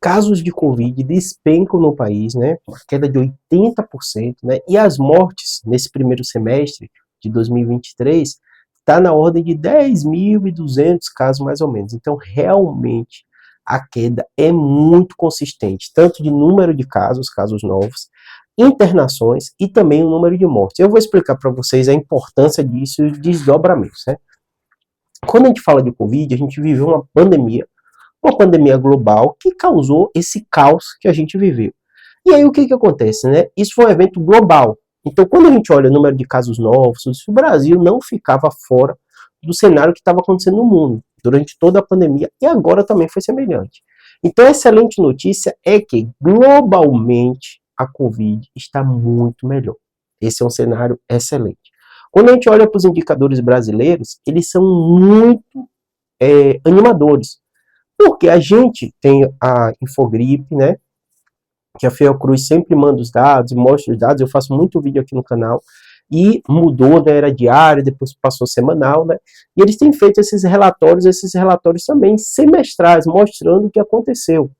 casos de Covid despencam no país, né? Uma queda de 80%, né? E as mortes nesse primeiro semestre de 2023 está na ordem de 10.200 casos mais ou menos. Então, realmente, a queda é muito consistente, tanto de número de casos novos, internações e também o número de mortes. Eu vou explicar para vocês a importância disso e os desdobramentos, né? Quando a gente fala de Covid, a gente viveu uma pandemia global que causou esse caos que a gente viveu. E aí o que acontece, né? Isso foi um evento global. Então, quando a gente olha o número de casos novos, o Brasil não ficava fora do cenário que estava acontecendo no mundo durante toda a pandemia e agora também foi semelhante. Então, a excelente notícia é que globalmente a Covid está muito melhor. Esse é um cenário excelente. Quando a gente olha para os indicadores brasileiros, eles são muito animadores. Porque a gente tem a Infogripe, né? Que a Fiocruz sempre manda os dados, mostra os dados. Eu faço muito vídeo aqui no canal. E mudou, né? Era diário, depois passou semanal, né? E eles têm feito esses relatórios também semestrais, mostrando o que aconteceu.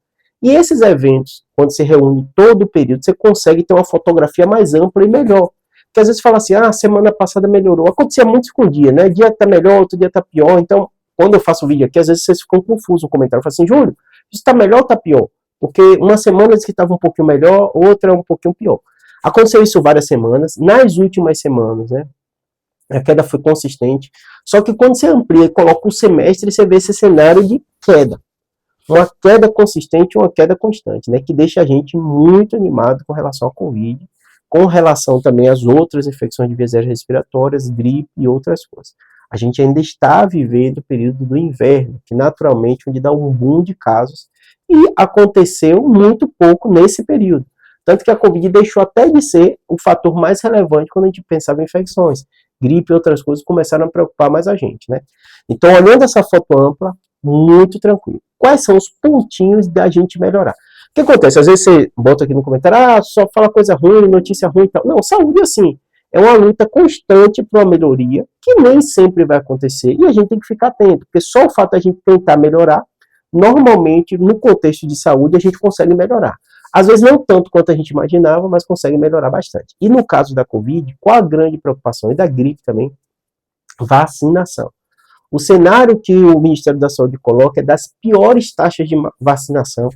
E esses eventos, quando se reúne todo o período, você consegue ter uma fotografia mais ampla e melhor. Porque às vezes fala assim, semana passada melhorou. Acontecia muito com o dia, né? Dia tá melhor, outro dia tá pior. Então, quando eu faço um vídeo aqui, às vezes vocês ficam confusos no comentário. Eu falo assim, Júlio, isso tá melhor ou tá pior? Porque uma semana diz que estava um pouquinho melhor, outra um pouquinho pior. Aconteceu isso várias semanas. Nas últimas semanas, né? A queda foi consistente. Só que quando você amplia e coloca o semestre, você vê esse cenário de queda. Uma queda consistente, uma queda constante, né? Que deixa a gente muito animado com relação ao Covid, com relação também às outras infecções de vias aéreas respiratórias, gripe e outras coisas. A gente ainda está vivendo o período do inverno, que naturalmente onde dá um boom de casos, e aconteceu muito pouco nesse período. Tanto que a Covid deixou até de ser o fator mais relevante quando a gente pensava em infecções. Gripe e outras coisas começaram a preocupar mais a gente, né? Então, olhando essa foto ampla, muito tranquilo. Quais são os pontinhos da gente melhorar? O que acontece? Às vezes você bota aqui no comentário, só fala coisa ruim, notícia ruim e tal. Não, saúde é assim. É uma luta constante para uma melhoria, que nem sempre vai acontecer, e a gente tem que ficar atento, porque só o fato de a gente tentar melhorar, normalmente, no contexto de saúde, a gente consegue melhorar. Às vezes não tanto quanto a gente imaginava, mas consegue melhorar bastante. E no caso da Covid, qual a grande preocupação? E da gripe também? Vacinação. O cenário que o Ministério da Saúde coloca é das piores taxas de vacinação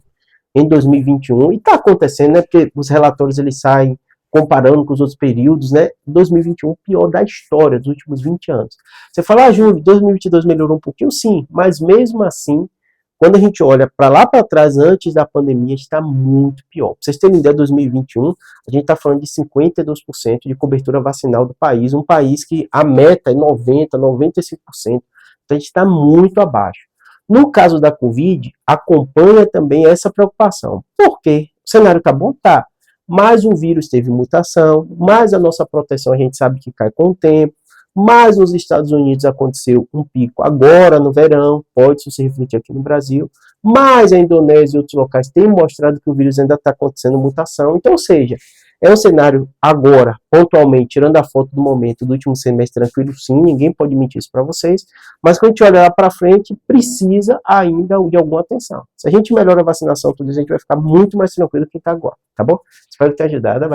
em 2021, e está acontecendo, né, porque os relatórios eles saem comparando com os outros períodos, né, 2021 o pior da história, dos últimos 20 anos. Você fala, Júlio, 2022 melhorou um pouquinho? Sim, mas mesmo assim, quando a gente olha para lá para trás, antes da pandemia, está muito pior. Para vocês terem ideia, 2021, a gente está falando de 52% de cobertura vacinal do país, um país que a meta é 90%, 95%, então a gente está muito abaixo. No caso da Covid, acompanha também essa preocupação. Por quê? O cenário está bom? Tá. Mas o vírus teve mutação, mas a nossa proteção a gente sabe que cai com o tempo, mas nos Estados Unidos aconteceu um pico agora no verão, pode se refletir aqui no Brasil, mas a Indonésia e outros locais têm mostrado que o vírus ainda está acontecendo mutação. Então, ou seja, é um cenário agora, pontualmente, tirando a foto do momento do último semestre tranquilo, sim, ninguém pode mentir isso para vocês, mas quando a gente olha lá para frente, precisa ainda de alguma atenção. Se a gente melhora a vacinação, tudo isso, a gente vai ficar muito mais tranquilo do que está agora, tá bom? Espero ter ajudado. Abraço.